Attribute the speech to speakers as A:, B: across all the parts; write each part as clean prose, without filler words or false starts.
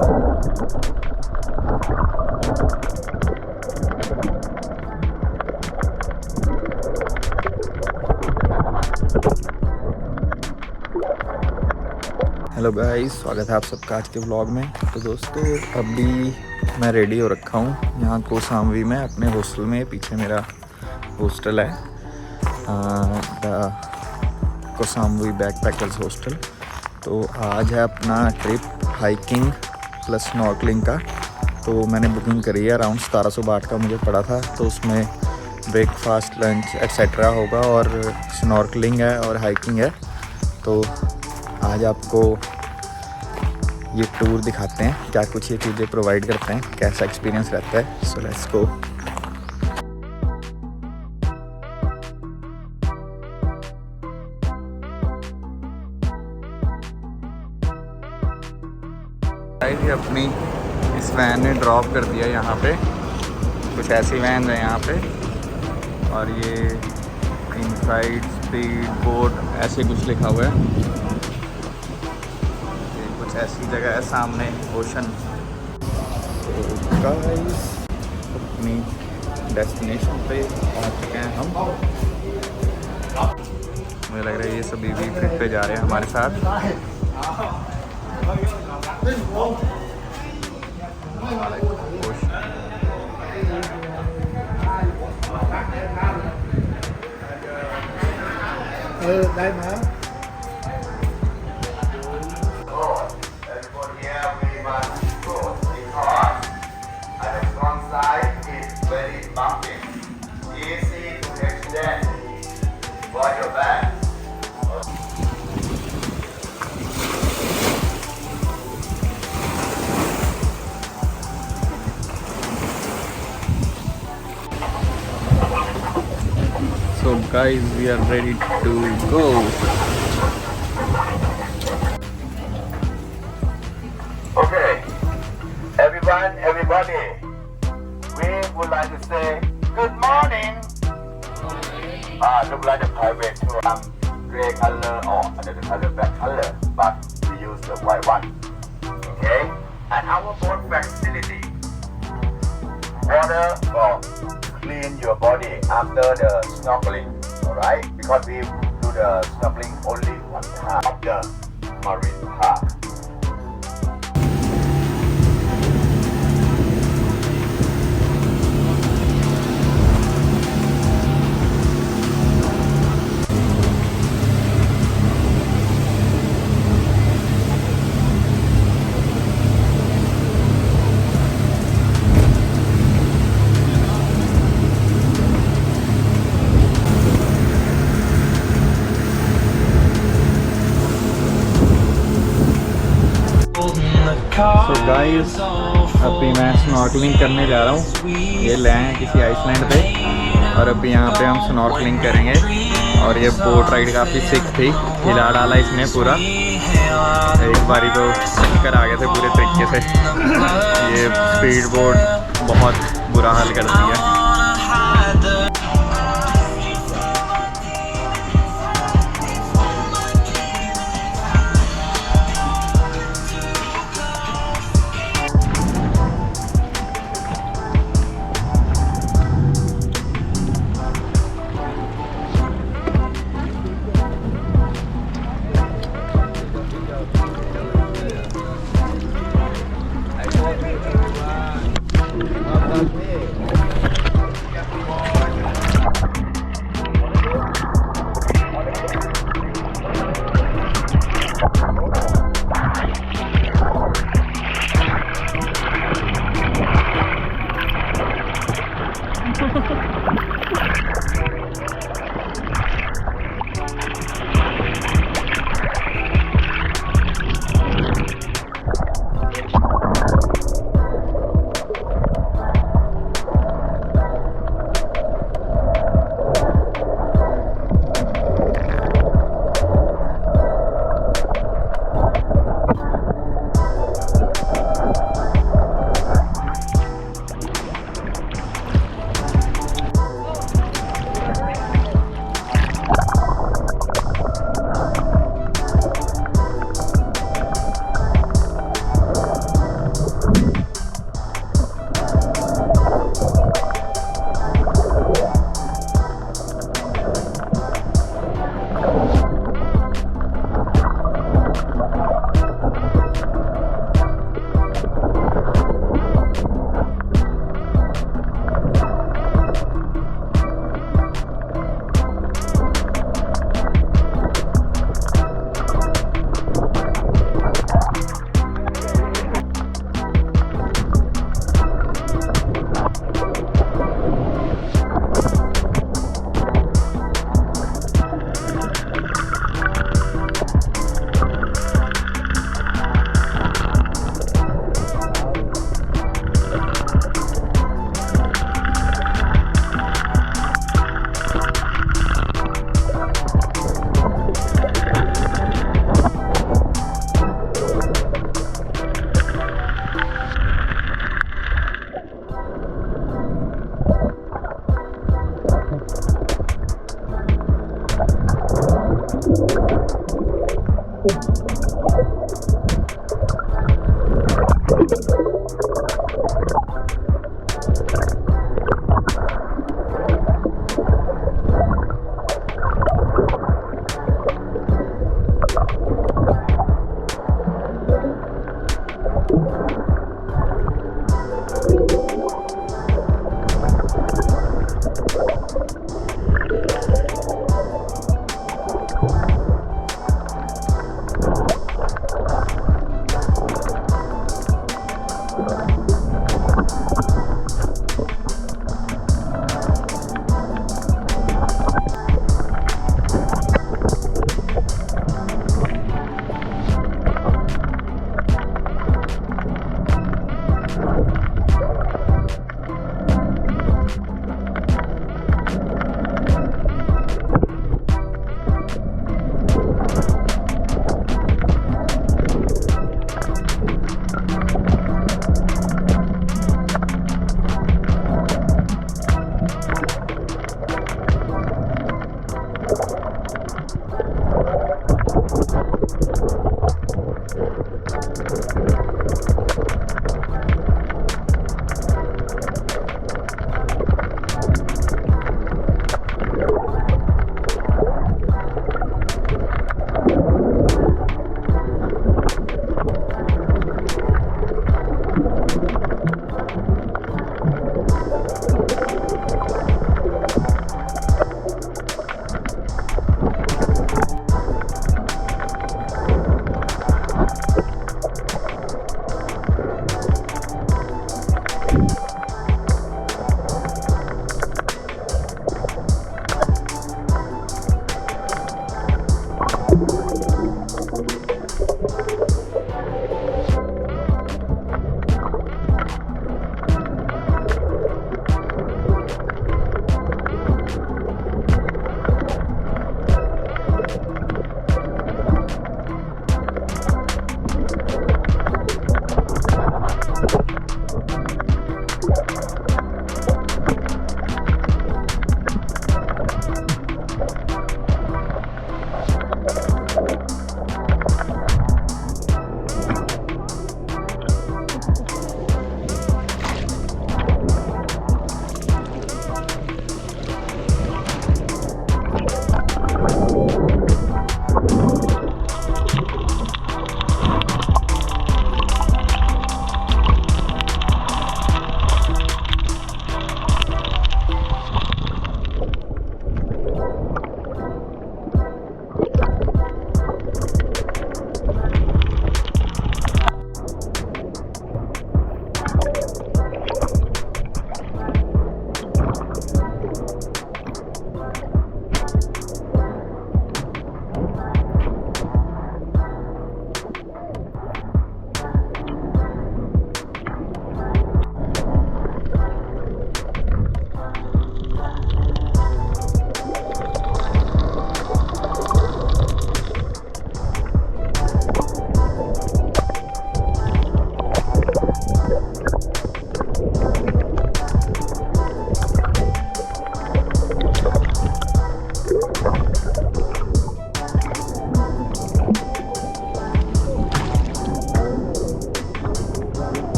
A: Hello guys, स्वागत है आप सबका आज के व्लॉग में। तो दोस्तों अभी मैं रेडी हो रखा हूँ यहाँ को सामवी में अपने हॉस्टल में। पीछे मेरा हॉस्टल है द को सामवी बैकपैकर्स हॉस्टल। तो आज है अपना ट्रिप हाइकिंग प्लस स्नॉर्कलिंग का। तो मैंने बुकिंग करी है, अराउंड 1700 बाट का मुझे पड़ा था। तो उसमें ब्रेकफास्ट लंच एक्सेट्रा होगा और स्नॉर्कलिंग है और हाइकिंग है। तो आज आपको ये टूर दिखाते हैं, क्या कुछ ये चीज़ें प्रोवाइड करते हैं, कैसा एक्सपीरियंस रहता है। So let's go. ये अपनी इस वैन ने ड्रॉप कर दिया यहाँ पे। कुछ ऐसी वैन है यहाँ पे और ये इनसाइड स्पीड बोट ऐसे कुछ लिखा हुआ है। ऐसी जगह है सामने ओशन। तो गाइस अपनी डेस्टिनेशन पे पहुंच चुके हैं हम। मुझे लग रहा है ये सभी भी ट्रिप पे जा रहे हैं हमारे साथ। So guys, we are ready to go.
B: Okay, everybody, we would like to say good morning. Look like the private tour. Gray color or another color, black color, but we use the white one. Okay, and our boat facility, water for clean your body after the snorkeling. Alright, because we do the snorkeling only one time of the marine park.
A: तो guys अभी मैं snorkelling करने जा रहा हूँ। ये ले हैं किसी आइसलैंड पे और अभी यहाँ पे हम स्नॉर्कलिंग करेंगे। और ये बोट राइड काफ़ी सिक थी, हिला डाला इसने पूरा। एक बारी तो चक्कर आ गए थे पूरे तरीके से। ये स्पीड बोट बहुत बुरा हाल करती है।
B: Thank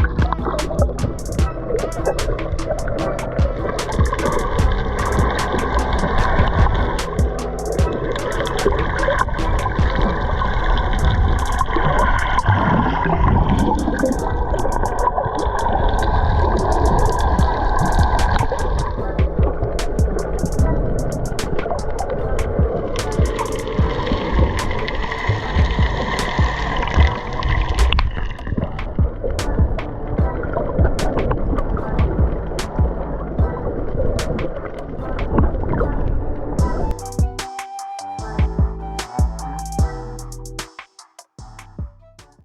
B: you.